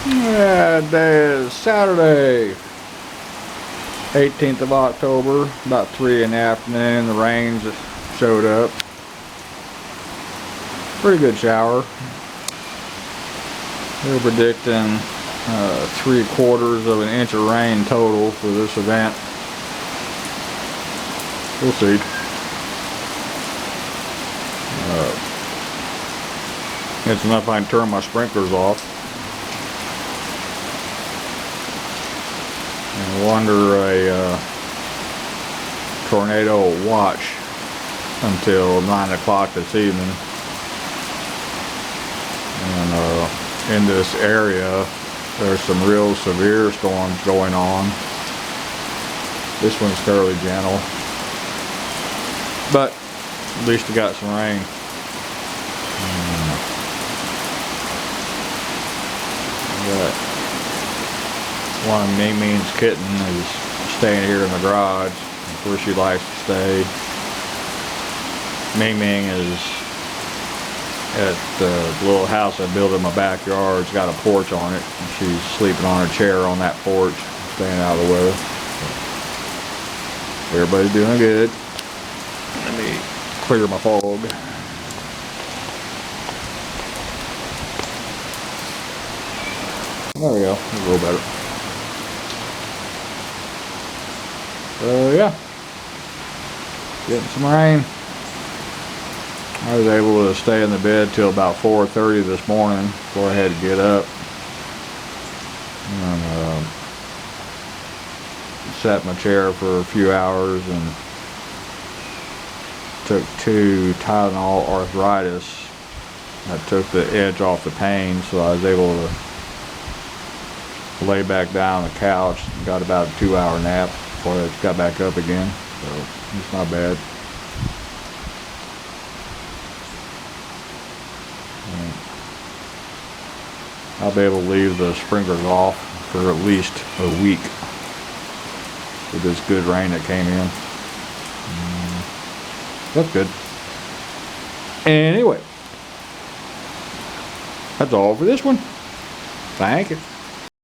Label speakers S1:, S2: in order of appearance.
S1: Yeah, today is Saturday, 18th of October, about 3 in the afternoon. The rain just showed up. Pretty good shower. They're predicting 3/4 of an inch of rain total for this event. We'll see. It's enough I can turn my sprinklers off. And wonder a tornado will watch until 9 o'clock this evening. And in this area, there's some real severe storms going on. This one's fairly gentle, but at least we got some rain. One of Ming-Ming's kitten is staying here in the garage. That's where she likes to stay. Ming-Ming is at the little house I built in my backyard. It's got a porch on it, and she's sleeping on her chair on that porch, staying out of the weather. Everybody's doing good. Let me clear my fog. There we go, a little better. Yeah, getting some rain. I was able to stay in the bed till about 4:30 this morning before I had to get up. And sat in my chair for a few hours and took 2 Tylenol arthritis. That took the edge off the pain, so I was able to lay back down on the couch and got about a 2-hour nap before I got back up again. So it's not bad. I'll be able to leave the sprinklers off for at least a week with this good rain that came in. That's good. Anyway, that's all for this one. Thank you.